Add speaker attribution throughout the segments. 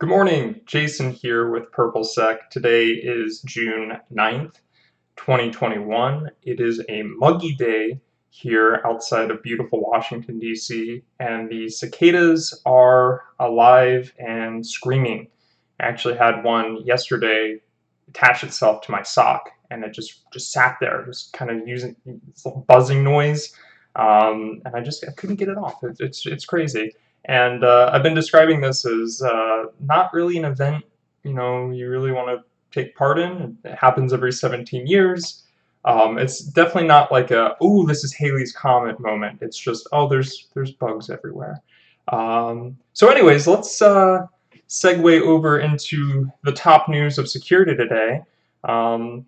Speaker 1: Good morning, Jason here with PurpleSec. Today is June 9th, 2021. It is a muggy day here outside of beautiful Washington, D.C., and the cicadas are alive and screaming. I actually had one yesterday attach itself to my sock, and it just sat there, just kind of using this little buzzing noise, and I couldn't get it off. It's crazy. And I've been describing this as not really an event, you really want to take part in. It happens every 17 years. It's definitely not like oh, this is Halley's Comet moment. It's just, oh, there's bugs everywhere. So anyways, let's segue over into the top news of security today. A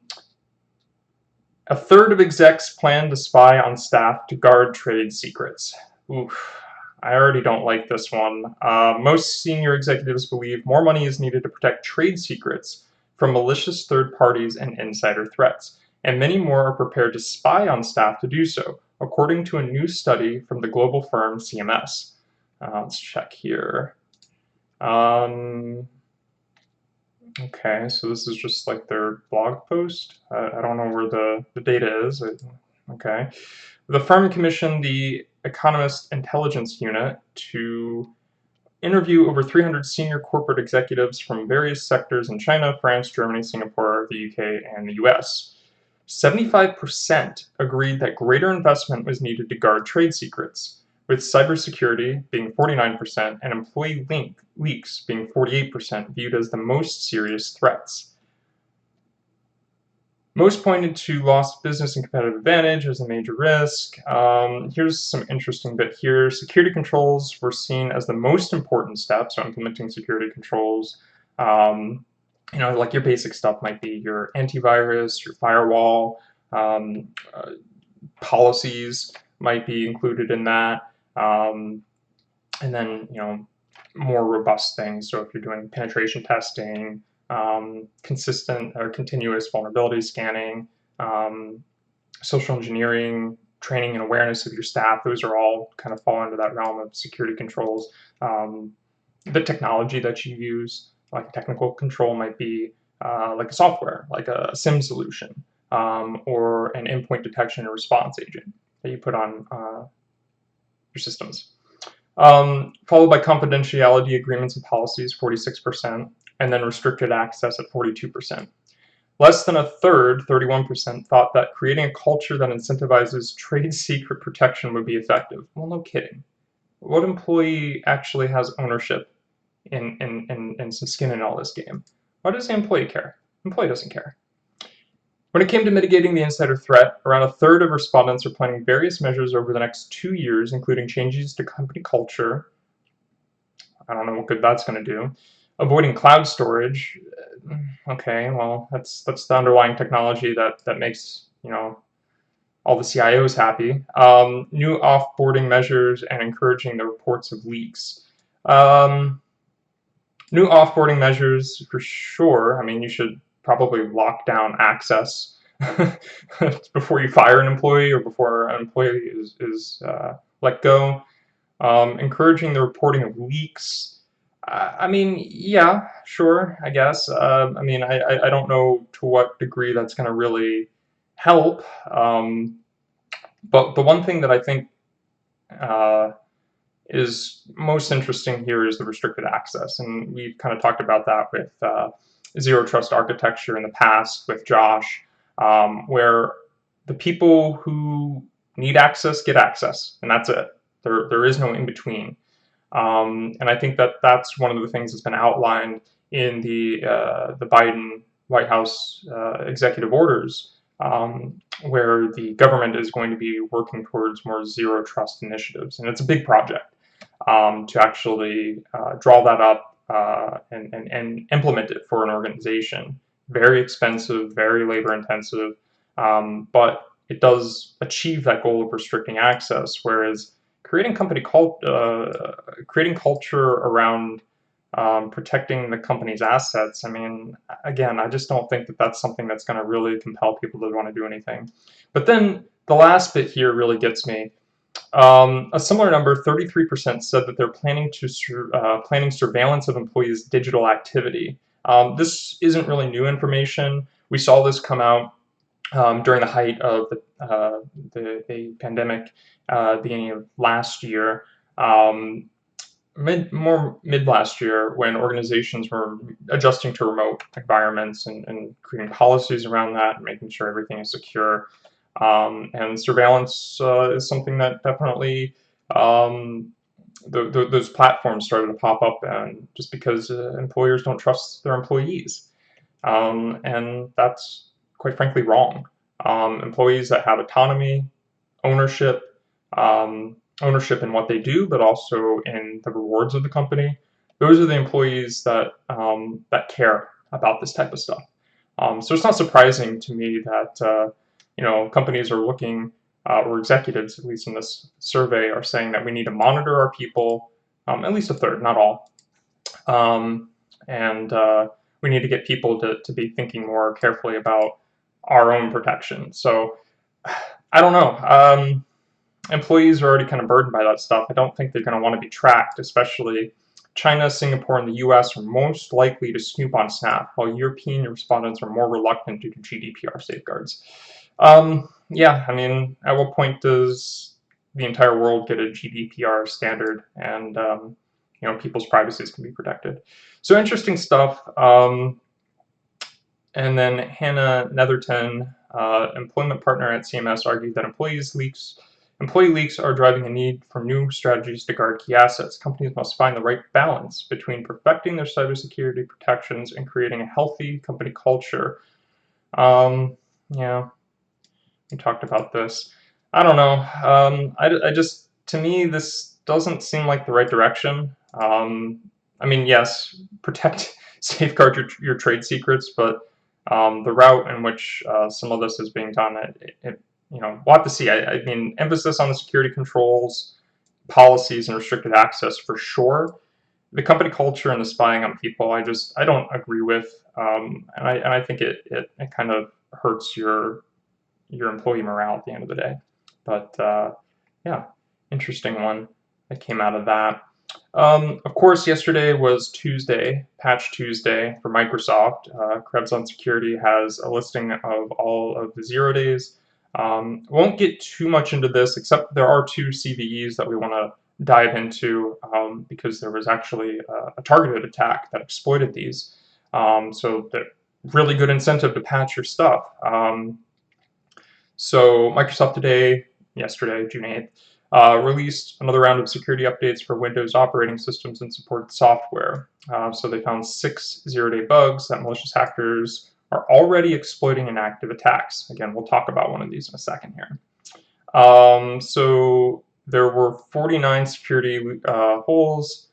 Speaker 1: third of execs plan to spy on staff to guard trade secrets. Oof. I already don't like this one. Most senior executives believe more money is needed to protect trade secrets from malicious third parties and insider threats, and many more are prepared to spy on staff to do so, according to a new study from the global firm CMS. Let's check here. Okay, so this is just like their blog post. I don't know where the data is. Okay. The firm commissioned the Economist Intelligence Unit to interview over 300 senior corporate executives from various sectors in China, France, Germany, Singapore, the UK, and the US. 75% agreed that greater investment was needed to guard trade secrets, with cybersecurity being 49% and employee leaks being 48% viewed as the most serious threats. Most pointed to lost business and competitive advantage as a major risk. Here's some interesting bit here. Security controls were seen as the most important step, so implementing security controls. Like your basic stuff might be your antivirus, your firewall, policies might be included in that. And then, more robust things. So if you're doing penetration testing, consistent or continuous vulnerability scanning, social engineering, training and awareness of your staff, those are all kind of fall into that realm of security controls. The technology that you use, like a technical control, might be like a software, like a SIM solution, or an endpoint detection and response agent that you put on your systems. Followed by confidentiality agreements and policies, 46%, and then restricted access at 42%. Less than a third, 31%, thought that creating a culture that incentivizes trade secret protection would be effective. Well, no kidding. What employee actually has ownership in some skin in all this game? Why does the employee care? The employee doesn't care. When it came to mitigating the insider threat, around a third of respondents are planning various measures over the next 2 years, including changes to company culture. I don't know what good that's going to do. Avoiding cloud storage. Okay, well, that's the underlying technology that makes, all the CIOs happy. New offboarding measures and encouraging the reports of leaks. New offboarding measures for sure. I mean, you should probably lock down access before you fire an employee or before an employee is let go. Encouraging the reporting of leaks. I mean, yeah, sure, I guess. I don't know to what degree that's going to really help. But the one thing that I think is most interesting here is the restricted access. And we've kind of talked about that with zero trust architecture in the past with Josh, where the people who need access get access, and that's it. There is no in between. And I think that's one of the things that's been outlined in the Biden White House executive orders, where the government is going to be working towards more zero trust initiatives. And it's a big project to actually draw that up and implement it for an organization. Very expensive, very labor intensive, but it does achieve that goal of restricting access, whereas creating culture around protecting the company's assets. I mean, again, I just don't think that that's something that's going to really compel people to want to do anything. But then the last bit here really gets me. A similar number, 33%, said that they're planning surveillance of employees' digital activity. This isn't really new information. We saw this come out during the height of the pandemic, beginning of last year. Mid last year, when organizations were adjusting to remote environments and creating policies around that and making sure everything is secure. And surveillance is something that definitely those platforms started to pop up, and just because employers don't trust their employees, and that's quite frankly wrong. Employees that have autonomy, ownership, ownership in what they do, but also in the rewards of the company. Those are the employees that that care about this type of stuff. So it's not surprising to me that companies are looking, or executives, at least in this survey, are saying that we need to monitor our people, at least a third, not all, and we need to get people to be thinking more carefully about our own protection. So I don't know. Employees are already kind of burdened by that stuff. I don't think they're going to want to be tracked, especially China, Singapore, and the US are most likely to snoop on Snap, while European respondents are more reluctant due to GDPR safeguards. Yeah, I mean, at what point does the entire world get a GDPR standard and people's privacies can be protected? So interesting stuff. And then Hannah Netherton, employment partner at CMS, argued that employee leaks are driving a need for new strategies to guard key assets. Companies must find the right balance between perfecting their cybersecurity protections and creating a healthy company culture. Yeah, we talked about this. I don't know. I just, to me, this doesn't seem like the right direction. I mean, yes, safeguard your trade secrets, but the route in which some of this is being done, we'll have to see. I mean, emphasis on the security controls, policies, and restricted access for sure. The company culture and the spying on people, I don't agree with, and I think it kind of hurts your employee morale at the end of the day. But yeah, interesting one that came out of that. Of course, yesterday was Tuesday, Patch Tuesday for Microsft. Krebs on Security has a listing of all of the 0 days. Won't get too much into this, except there are 2 CVEs that we want to dive into, because there was actually a targeted attack that exploited these. So they're really good incentive to patch your stuff. So Microsoft yesterday, June 8th, released another round of security updates for Windows operating systems and supported software. So they found 6 zero-day bugs that malicious hackers are already exploiting in active attacks. Again, we'll talk about one of these in a second here. So there were 49 security holes,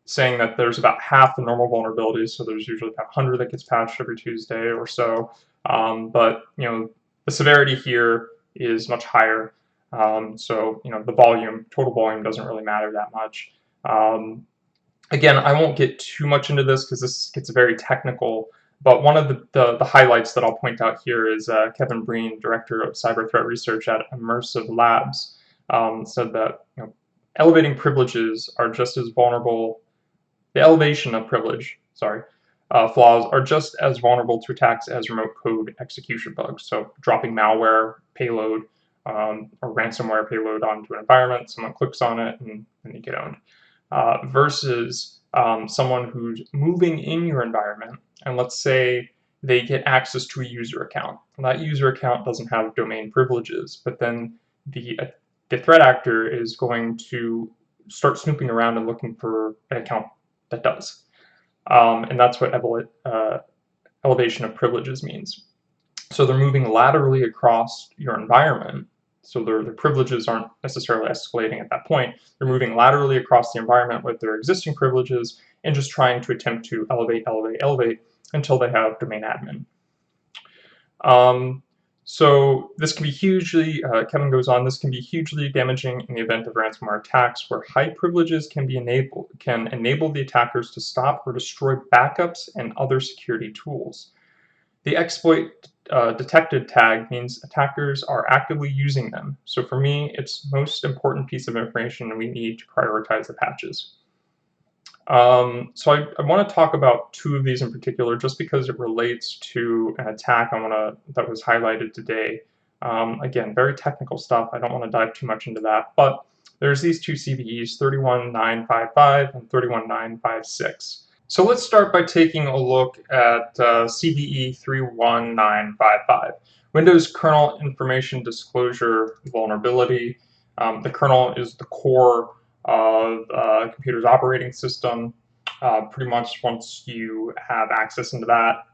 Speaker 1: saying that there's about half the normal vulnerabilities, so there's usually about 100 that gets patched every Tuesday or so. But the severity here is much higher, so the total volume doesn't really matter that much. Again, I won't get too much into this because this gets very technical, but one of the highlights that I'll point out here is Kevin Breen, director of cyber threat research at Immersive Labs, said that elevating privileges are just as vulnerable. The elevation of privilege, flaws are just as vulnerable to attacks as remote code execution bugs. So dropping malware payload or ransomware payload onto an environment, someone clicks on it, and you get owned. Versus someone who's moving in your environment, and let's say they get access to a user account. And that user account doesn't have domain privileges, but then the threat actor is going to start snooping around and looking for an account that does. And that's what elevation of privileges means. So they're moving laterally across your environment. So their privileges aren't necessarily escalating at that point. They're moving laterally across the environment with their existing privileges and just trying to attempt to elevate until they have domain admin. So this can be hugely, Kevin goes on, this can be hugely damaging in the event of ransomware attacks where high privileges can enable the attackers to stop or destroy backups and other security tools. The exploit detected tag means attackers are actively using them. So for me, it's most important piece of information and we need to prioritize the patches. So I want to talk about two of these in particular just because it relates to an attack that was highlighted today. Again, very technical stuff. I don't want to dive too much into that, but there's these two CVEs, 31955 and 31956. So let's start by taking a look at CVE 31955, Windows Kernel Information Disclosure Vulnerability. The kernel is the core of a computer's operating system. Pretty much once you have access into that,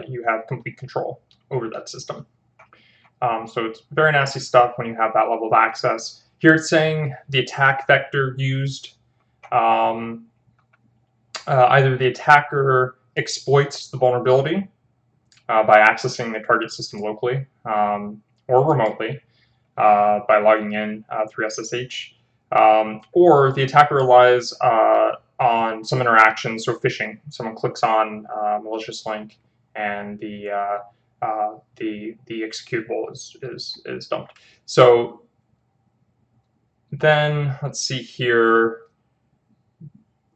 Speaker 1: you have complete control over that system. So it's very nasty stuff when you have that level of access. Here it's saying the attack vector used. Either the attacker exploits the vulnerability by accessing the target system locally or remotely by logging in through SSH, or the attacker relies on some interaction, so phishing. Someone clicks on a malicious link and the executable is dumped. So then let's see here.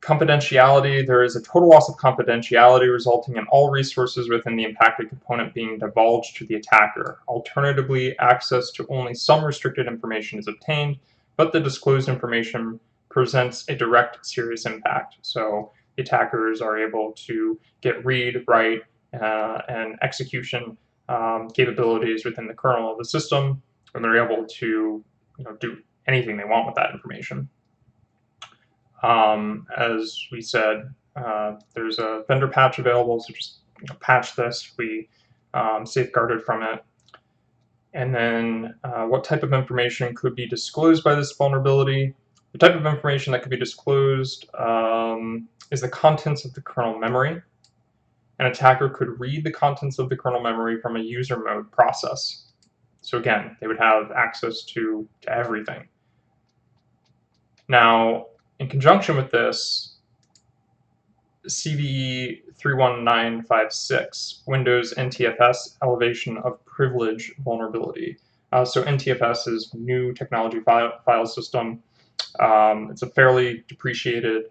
Speaker 1: Confidentiality, there is a total loss of confidentiality resulting in all resources within the impacted component being divulged to the attacker. Alternatively, access to only some restricted information is obtained, but the disclosed information presents a direct serious impact. So the attackers are able to get read, write, and execution capabilities within the kernel of the system, and they're able to do anything they want with that information. As we said, there's a vendor patch available, so just patch this. We safeguarded from it. And then what type of information could be disclosed by this vulnerability? The type of information that could be disclosed is the contents of the kernel memory. An attacker could read the contents of the kernel memory from a user mode process. So again, they would have access to everything. Now, in conjunction with this, CVE 31956, Windows NTFS Elevation of Privilege Vulnerability. So NTFS is New Technology File System. It's a fairly depreciated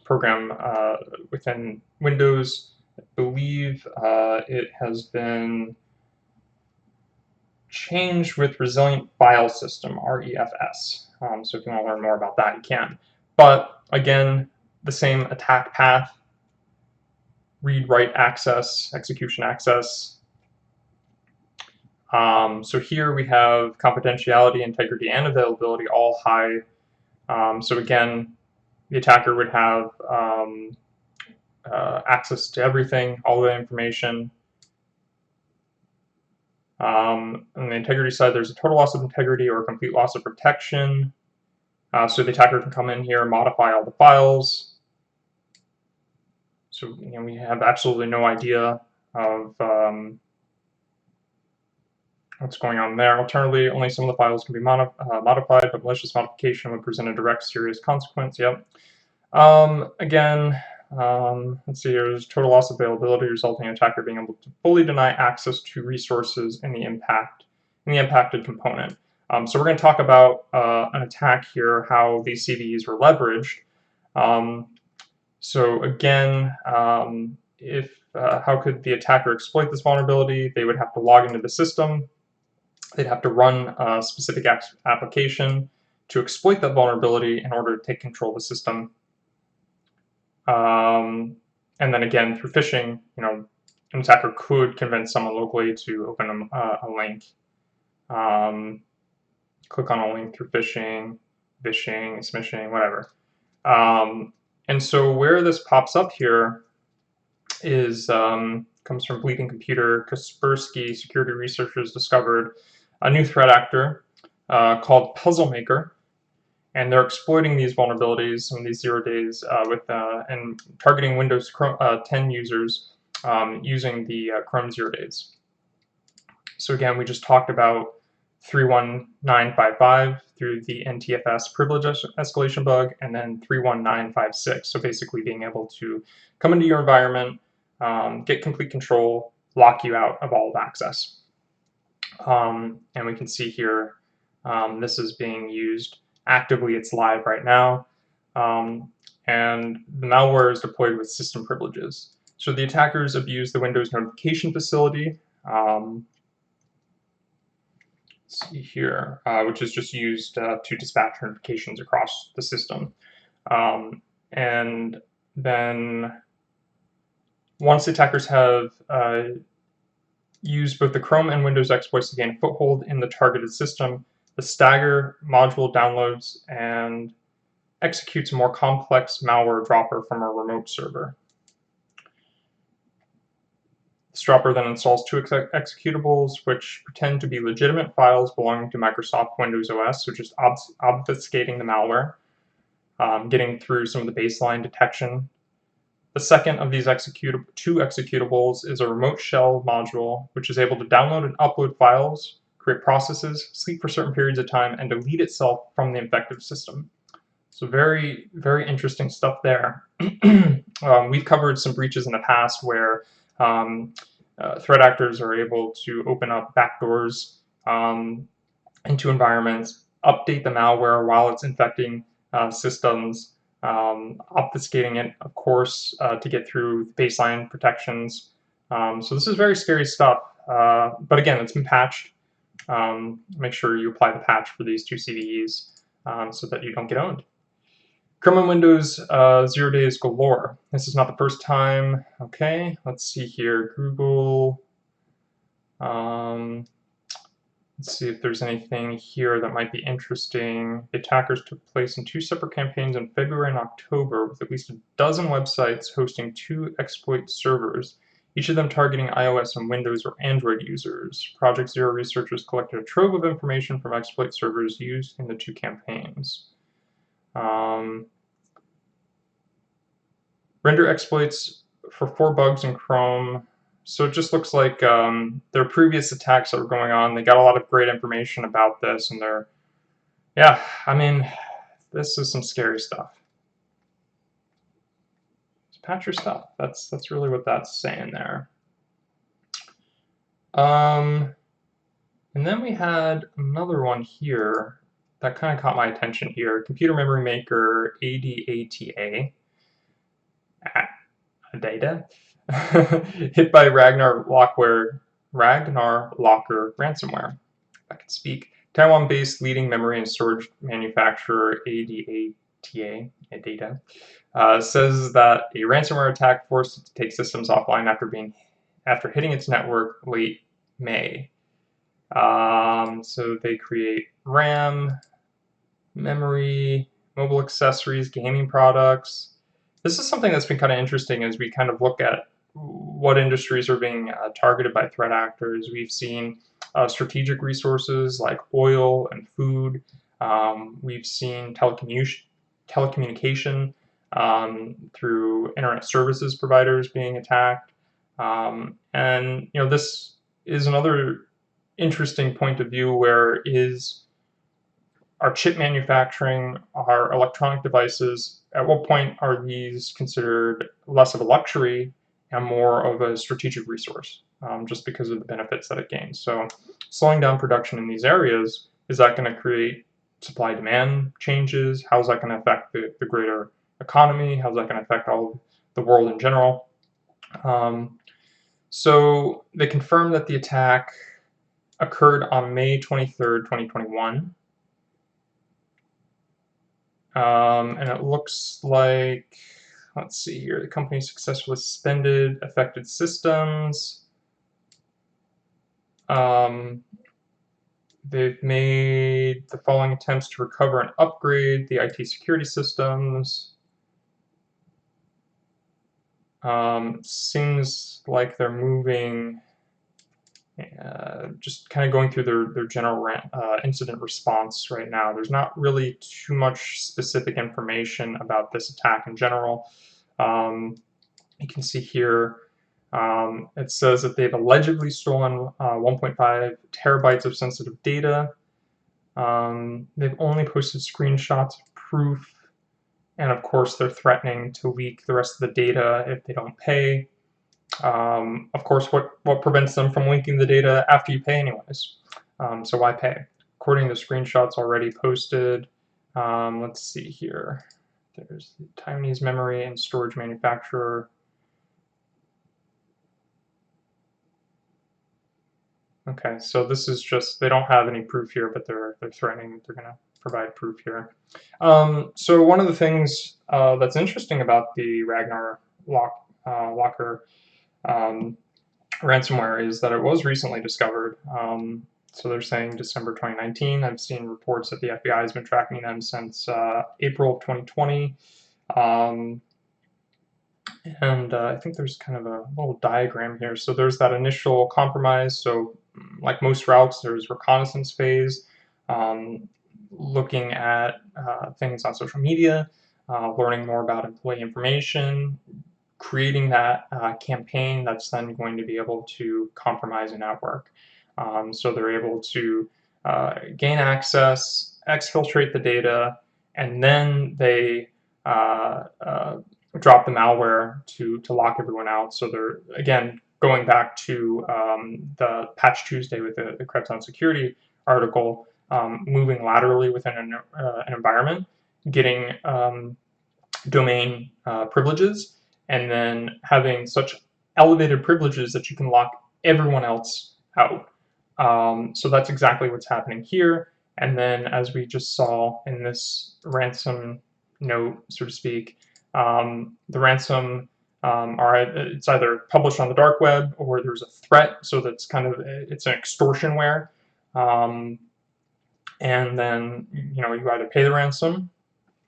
Speaker 1: program within Windows. I believe it has been changed with Resilient File System, REFS. So if you want to learn more about that, you can. But again, the same attack path, read, write access, execution access. So here we have confidentiality, integrity, and availability all high. So again, the attacker would have access to everything, all the information. On the integrity side, there's a total loss of integrity or a complete loss of protection. So the attacker can come in here and modify all the files. So we have absolutely no idea of what's going on there. Alternatively, only some of the files can be modified, but malicious modification would present a direct serious consequence. Yep. Again, let's see, there's total loss of availability resulting in attacker being able to fully deny access to resources in the impacted component. So we're going to talk about an attack here, how these CVEs were leveraged. So again, how could the attacker exploit this vulnerability? They would have to log into the system. They'd have to run a specific application to exploit that vulnerability in order to take control of the system. And then again, through phishing, an attacker could convince someone locally to open a link. Click on a link through phishing, smishing, whatever. And so where this pops up here is comes from Bleeding Computer. Kaspersky security researchers discovered a new threat actor called Puzzle Maker, and they're exploiting these vulnerabilities in these 0 days and targeting Windows 10 users using the Chrome 0 days. So again, we just talked about 31955 through the NTFS privilege escalation bug, and then 31956. So basically being able to come into your environment, get complete control, lock you out of all access. And we can see here, this is being used actively. It's live right now. And the malware is deployed with system privileges. So the attackers abuse the Windows notification facility, let's see here, which is just used to dispatch notifications across the system. And then once the attackers have used both the Chrome and Windows exploits to gain a foothold in the targeted system, the Stagger module downloads and executes a more complex malware dropper from a remote server. This dropper then installs two executables, which pretend to be legitimate files belonging to Microsoft Windows OS, so just obfuscating the malware, getting through some of the baseline detection. The second of these two executables is a remote shell module, which is able to download and upload files, create processes, sleep for certain periods of time, and delete itself from the infected system. So very, very interesting stuff there. We've covered some breaches in the past where threat actors are able to open up backdoors into environments, update the malware while it's infecting systems, obfuscating it, of course, to get through baseline protections. So this is very scary stuff. But again, it's been patched. Make sure you apply the patch for these two CVEs so that you don't get owned. Chrome and Windows 0 days galore. This is not the first time. Okay, let's see here. Google. Let's see if there's anything here that might be interesting. The attackers took place in two separate campaigns in February and October, with at least a dozen websites hosting two exploit servers, each of them targeting iOS and Windows or Android users. Project Zero researchers collected a trove of information from exploit servers used in the two campaigns. Render exploits for 4 bugs in Chrome. So it just looks like their previous attacks that were going on, they got a lot of great information about this, and yeah, I mean, this is some scary stuff. Just patch your stuff. That's really what that's saying there. And then we had another one here that kind of caught my attention here. Computer memory maker ADATA. ADATA. Hit by Ragnar Locker ransomware, if I can speak. Taiwan-based leading memory and storage manufacturer ADATA says that a ransomware attack forced it to take systems offline after hitting its network late May. So they create RAM, memory, mobile accessories, gaming products. This is something that's been kind of interesting as we kind of look at what industries are being targeted by threat actors. We've seen strategic resources like oil and food. We've seen telecommunication through internet services providers being attacked. And this is another interesting point of view where our chip manufacturing, our electronic devices, at what point are these considered less of a luxury and more of a strategic resource, just because of the benefits that it gains? So slowing down production in these areas, is that going to create supply-demand changes? How is that going to affect the greater economy? How is that going to affect all of the world in general? So they confirmed that the attack occurred on May 23rd, 2021. And it looks like, let's see here, the company successfully suspended affected systems. They've made the following attempts to recover and upgrade the IT security systems. Seems like they're moving, just kind of going through their general incident response right now. There's not really too much specific information about this attack in general. You can see here, it says that they've allegedly stolen 1.5 terabytes of sensitive data. They've only posted screenshots of proof, and of course they're threatening to leak the rest of the data if they don't pay. Of course, what prevents them from linking the data after you pay anyways? So why pay? According to screenshots already posted, let's see here. There's the Taiwanese memory and storage manufacturer. Okay, so this is just, they don't have any proof here, but they're threatening they're going to provide proof here. So one of the things that's interesting about the Ragnar Locker ransomware is that it was recently discovered. So they're saying December 2019. I've seen reports that the FBI has been tracking them since April of 2020. And I think there's kind of a little diagram here. So there's that initial compromise. So like most routes, there's reconnaissance phase, looking at things on social media, learning more about employee information, creating that campaign that's then going to be able to compromise a network. So they're able to gain access, exfiltrate the data, and then they drop the malware to lock everyone out. So they're, again, going back to the Patch Tuesday with the Krebs on Security article, moving laterally within an environment, getting domain privileges, and then having such elevated privileges that you can lock everyone else out. So that's exactly what's happening here. And then, as we just saw in this ransom note, so to speak, the ransom it's either published on the dark web or there's a threat, so that's kind of, it's an extortionware. And then you either pay the ransom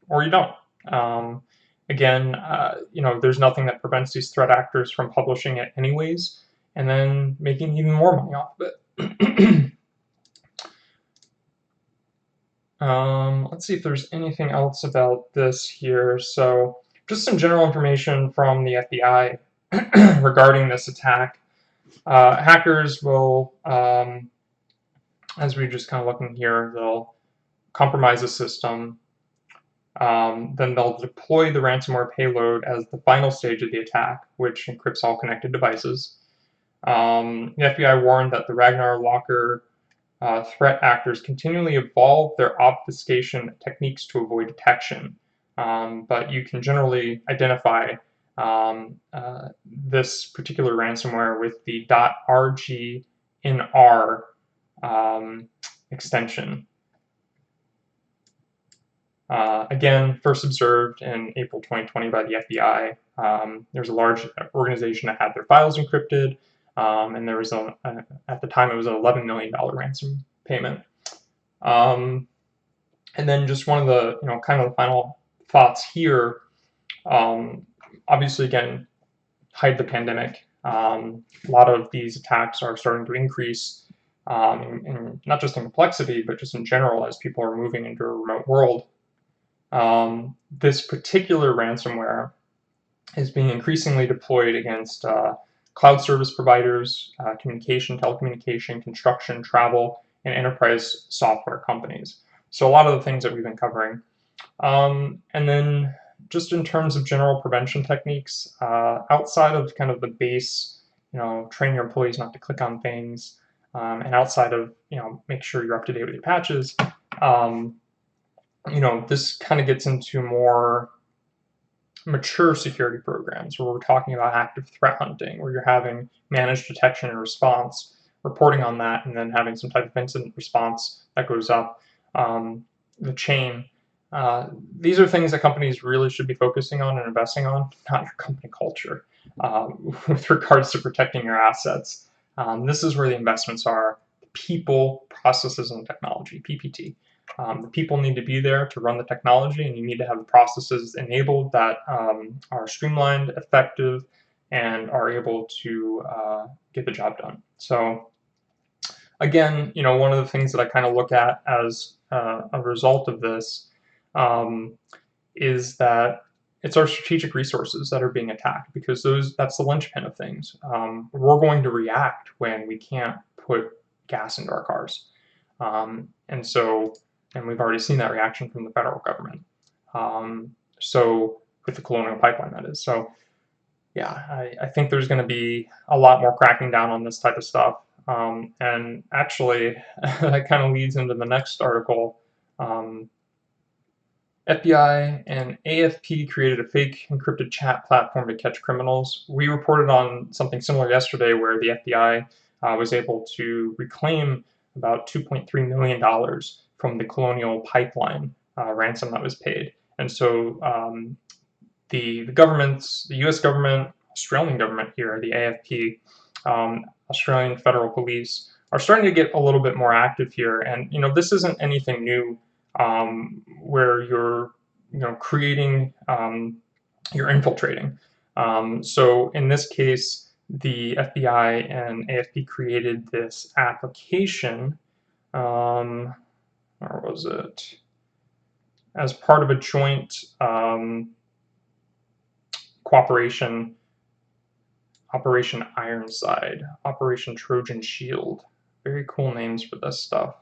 Speaker 1: or you don't. Again, there's nothing that prevents these threat actors from publishing it anyways, and then making even more money off of it. Let's see if there's anything else about this here. So just some general information from the FBI regarding this attack. Hackers will, as we're just kind of looking here, they'll compromise the system. Then they'll deploy the ransomware payload as the final stage of the attack, which encrypts all connected devices. The FBI warned that the Ragnar Locker threat actors continually evolve their obfuscation techniques to avoid detection. But you can generally identify this particular ransomware with the .rgnr extension. Again, first observed in April 2020 by the FBI. There's a large organization that had their files encrypted, and there was at the time it was an $11 million ransom payment. And then just one of the kind of the final thoughts here. Obviously, again, hide the pandemic. A lot of these attacks are starting to increase, in not just in complexity, but just in general as people are moving into a remote world. This particular ransomware is being increasingly deployed against cloud service providers, telecommunication, construction, travel, and enterprise software companies. So a lot of the things that we've been covering. And then just in terms of general prevention techniques, outside of kind of the base, train your employees not to click on things, and outside of, make sure you're up to date with your patches, this kind of gets into more mature security programs where we're talking about active threat hunting, where you're having managed detection and response, reporting on that, and then having some type of incident response that goes up the chain. These are things that companies really should be focusing on and investing on, not your company culture, with regards to protecting your assets. This is where the investments are: people, processes, and technology, PPT. The people need to be there to run the technology, and you need to have the processes enabled that are streamlined, effective, and are able to get the job done. So again, one of the things that I kind of look at as a result of this is that it's our strategic resources that are being attacked, because that's the linchpin of things. We're going to react when we can't put gas into our cars. And we've already seen that reaction from the federal government. So with the Colonial pipeline, that is. So yeah, I think there's going to be a lot more cracking down on this type of stuff. And actually, that kind of leads into the next article. FBI and AFP created a fake encrypted chat platform to catch criminals. We reported on something similar yesterday where the FBI was able to reclaim about $2.3 million from the Colonial pipeline ransom that was paid. And so the governments, the U.S. government, Australian government here, the AFP, Australian Federal Police, are starting to get a little bit more active here. And this isn't anything new, where you're creating, you're infiltrating. So in this case, the FBI and AFP created this application. Or was it as part of a joint cooperation, Operation Ironside, Operation Trojan Shield. Very cool names for this stuff.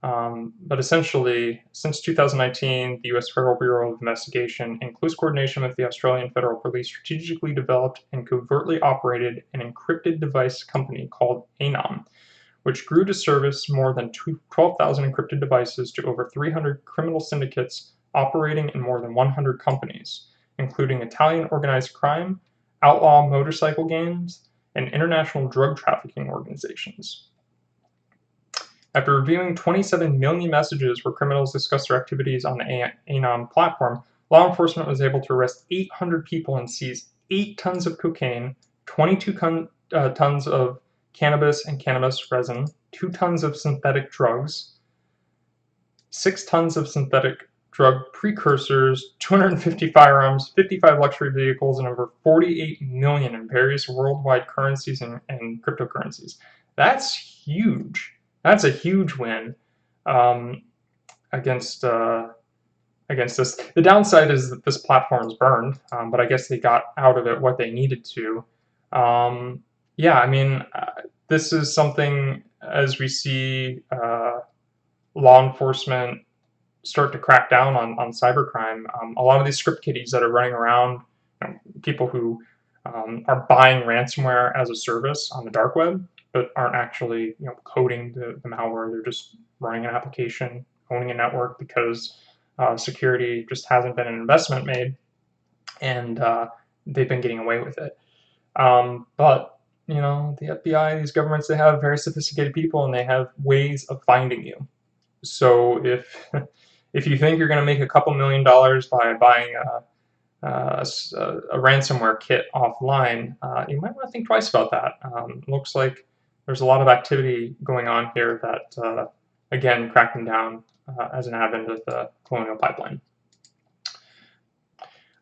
Speaker 1: But essentially, since 2019, the US Federal Bureau of Investigation, in close coordination with the Australian Federal Police, strategically developed and covertly operated an encrypted device company called ANOM, which grew to service more than 12,000 encrypted devices to over 300 criminal syndicates operating in more than 100 companies, including Italian organized crime, outlaw motorcycle gangs, and international drug trafficking organizations. After reviewing 27 million messages where criminals discussed their activities on the ANOM platform, law enforcement was able to arrest 800 people and seize 8 tons of cocaine, 22 tons of cannabis and cannabis resin, 2 tons of synthetic drugs, 6 tons of synthetic drug precursors, 250 firearms, 55 luxury vehicles, and over 48 million in various worldwide currencies and cryptocurrencies. That's huge. That's a huge win against this. The downside is that this platform is burned, but I guess they got out of it what they needed to. Yeah, I mean, this is something, as we see law enforcement start to crack down on cybercrime. A lot of these script kiddies that are running around, people who are buying ransomware as a service on the dark web, but aren't actually coding the malware. They're just running an application, owning a network because security just hasn't been an investment made, and they've been getting away with it. But the FBI, these governments, they have very sophisticated people, and they have ways of finding you. So if you think you're going to make a couple $1,000,000 by buying a ransomware kit offline, you might want to think twice about that. Looks like there's a lot of activity going on here that, again, cracking down as an advent of the Colonial pipeline.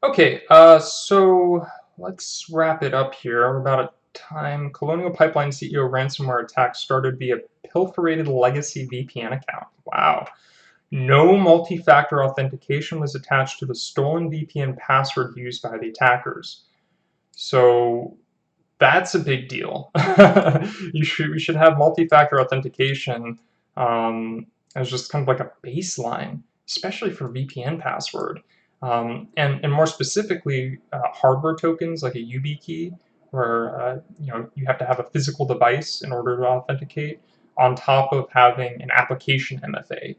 Speaker 1: Okay, so let's wrap it up here. We're about at time. Colonial Pipeline CEO ransomware attack started via pilferated legacy VPN account. Wow. No multi-factor authentication was attached to the stolen VPN password used by the attackers. So that's a big deal. We should have multi-factor authentication as just kind of like a baseline, especially for VPN password. And more specifically, hardware tokens like a YubiKey, where you have to have a physical device in order to authenticate, on top of having an application MFA.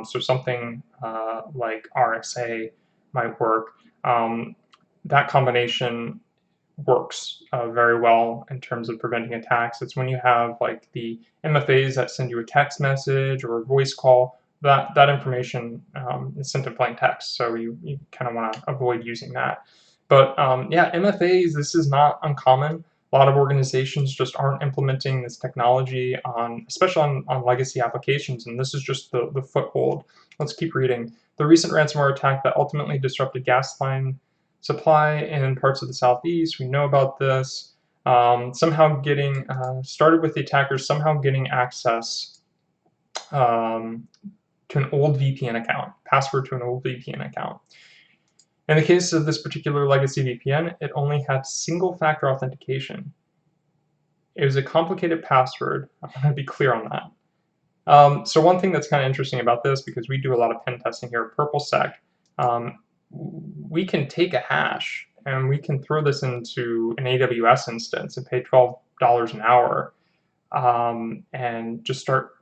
Speaker 1: So something like RSA might work. That combination works very well in terms of preventing attacks. It's when you have like the MFAs that send you a text message or a voice call, that information is sent in plain text, so you kind of want to avoid using that. But yeah, MFAs, this is not uncommon. A lot of organizations just aren't implementing this technology especially on legacy applications, and this is just the foothold. Let's keep reading. The recent ransomware attack that ultimately disrupted gas line supply in parts of the southeast, we know about this. Somehow getting started with the attackers somehow getting access to an old VPN account, password to an old VPN account. In the case of this particular legacy VPN, it only had single-factor authentication. It was a complicated password. I want to be clear on that. So one thing that's kind of interesting about this, because we do a lot of pen testing here at PurpleSec, we can take a hash and we can throw this into an AWS instance and pay $12 an hour, and just start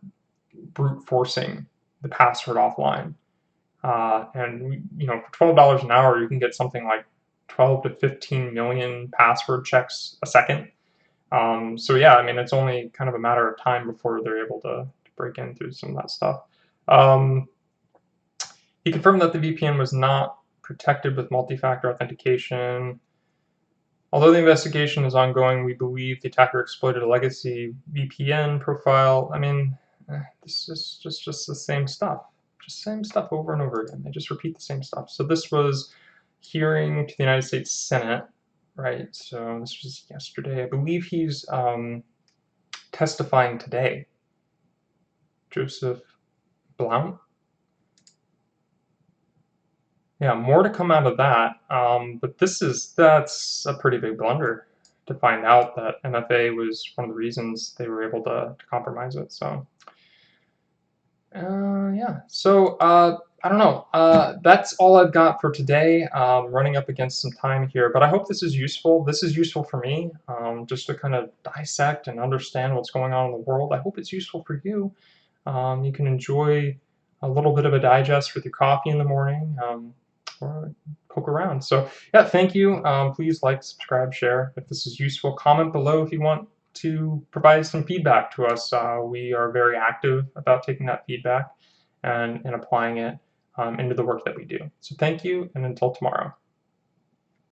Speaker 1: brute forcing the password offline. And for $12 an hour, you can get something like 12 to 15 million password checks a second. So yeah, I mean, it's only kind of a matter of time before they're able to break in through some of that stuff. He confirmed that the VPN was not protected with multi-factor authentication. Although the investigation is ongoing, we believe the attacker exploited a legacy VPN profile. I mean, this is just the same stuff. Just same stuff over and over again. They just repeat the same stuff. So this was hearing to the United States Senate, right? So this was yesterday. I believe he's testifying today. Joseph Blount. Yeah, more to come out of that. But that's a pretty big blunder to find out that MFA was one of the reasons they were able to compromise it. So yeah. So I don't know. That's all I've got for today. Running up against some time here, but I hope this is useful. This is useful for me, just to kind of dissect and understand what's going on in the world. I hope it's useful for you. You can enjoy a little bit of a digest with your coffee in the morning, or poke around. So yeah, thank you. Please like, subscribe, share if this is useful. Comment below if you want to provide some feedback to us. We are very active about taking that feedback and applying it into the work that we do. So thank you, and until tomorrow.